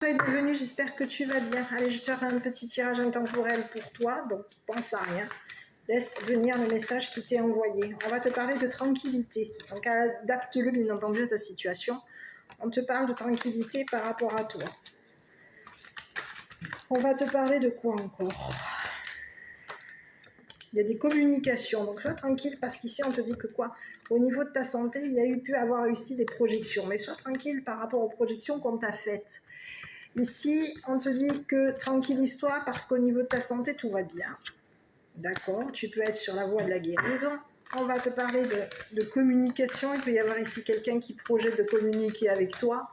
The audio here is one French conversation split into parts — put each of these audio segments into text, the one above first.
Sois bienvenue, j'espère que tu vas bien. Allez, je vais te faire un petit tirage intemporel pour toi, donc pense à rien. Laisse venir le message qui t'est envoyé. On va te parler de tranquillité. Donc adapte-le bien entendu à ta situation. On te parle de tranquillité par rapport à toi. On va te parler de quoi encore? Il y a des communications, donc sois tranquille parce qu'ici on te dit que quoi? Au niveau de ta santé, il y a pu avoir réussi des projections, mais sois tranquille par rapport aux projections qu'on t'a faites. Ici, on te dit que tranquillise-toi parce qu'au niveau de ta santé, tout va bien. D'accord, tu peux être sur la voie de la guérison. On va te parler de communication. Il peut y avoir ici quelqu'un qui projette de communiquer avec toi.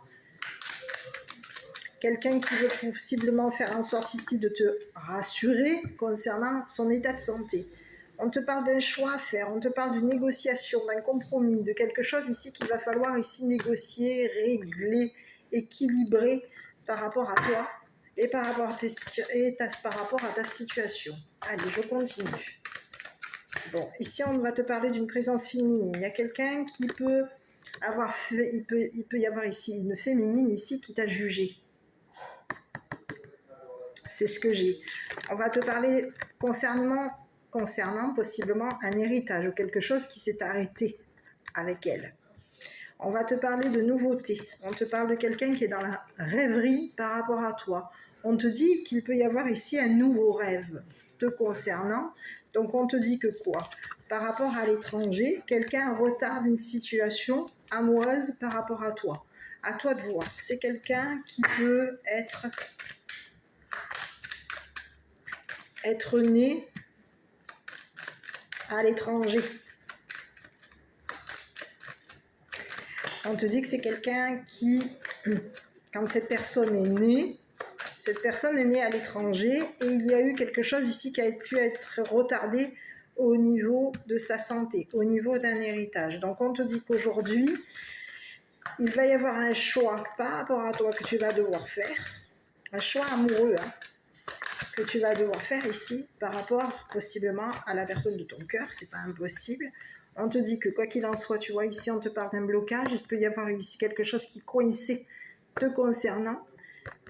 Quelqu'un qui veut possiblement faire en sorte ici de te rassurer concernant son état de santé. On te parle d'un choix à faire, on te parle d'une négociation, d'un compromis, de quelque chose ici qu'il va falloir ici négocier, régler, équilibrer par rapport à toi et par rapport à ta situation. Allez, je continue. Bon, ici on va te parler d'une présence féminine. Il y a quelqu'un qui peut avoir fait, il peut y avoir ici une féminine ici qui t'a jugé. C'est ce que j'ai. On va te parler concernant possiblement un héritage ou quelque chose qui s'est arrêté avec elle. On va te parler de nouveautés. On te parle de quelqu'un qui est dans la rêverie par rapport à toi. On te dit qu'il peut y avoir ici un nouveau rêve te concernant. Donc on te dit que quoi? Par rapport à l'étranger, quelqu'un retarde une situation amoureuse par rapport à toi. À toi de voir. C'est quelqu'un qui peut être né à l'étranger. On te dit que c'est quelqu'un qui, quand cette personne est née à l'étranger et il y a eu quelque chose ici qui a pu être retardé au niveau de sa santé, au niveau d'un héritage. Donc on te dit qu'aujourd'hui, il va y avoir un choix par rapport à toi que tu vas devoir faire, un choix amoureux que tu vas devoir faire ici par rapport possiblement à la personne de ton cœur, c'est pas impossible. On te dit que quoi qu'il en soit, tu vois, ici on te parle d'un blocage, il peut y avoir ici quelque chose qui coinçait te concernant,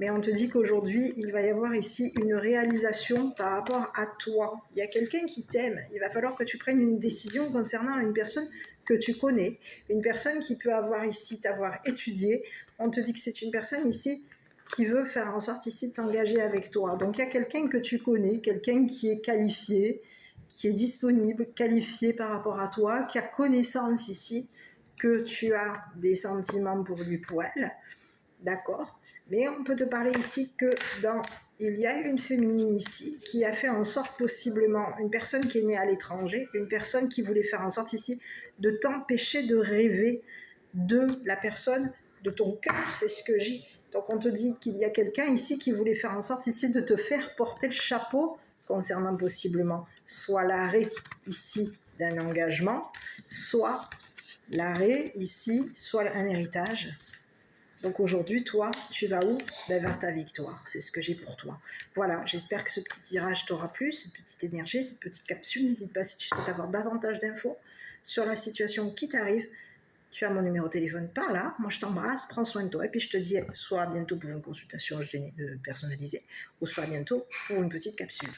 mais on te dit qu'aujourd'hui, il va y avoir ici une réalisation par rapport à toi. Il y a quelqu'un qui t'aime, il va falloir que tu prennes une décision concernant une personne que tu connais, une personne qui peut avoir ici, t'avoir étudié. On te dit que c'est une personne ici qui veut faire en sorte ici de s'engager avec toi. Donc il y a quelqu'un que tu connais, quelqu'un qui est qualifié, qui est disponible, qualifié par rapport à toi, qui a connaissance ici que tu as des sentiments pour lui, pour elle, d'accord? Mais on peut te parler ici que il y a une féminine ici qui a fait en sorte possiblement, une personne qui est née à l'étranger, une personne qui voulait faire en sorte ici de t'empêcher de rêver de la personne de ton cœur, c'est ce que j'ai. Donc on te dit qu'il y a quelqu'un ici qui voulait faire en sorte ici de te faire porter le chapeau concernant possiblement soit l'arrêt ici d'un engagement, soit l'arrêt ici, soit un héritage. Donc aujourd'hui, toi, tu vas où? Ben vers ta victoire, c'est ce que j'ai pour toi. Voilà, j'espère que ce petit tirage t'aura plu, cette petite énergie, cette petite capsule. N'hésite pas si tu souhaites avoir davantage d'infos sur la situation qui t'arrive. Tu as mon numéro de téléphone par là. Moi, je t'embrasse, prends soin de toi. Et puis, je te dis soit à bientôt pour une consultation personnalisée, ou soit à bientôt pour une petite capsule.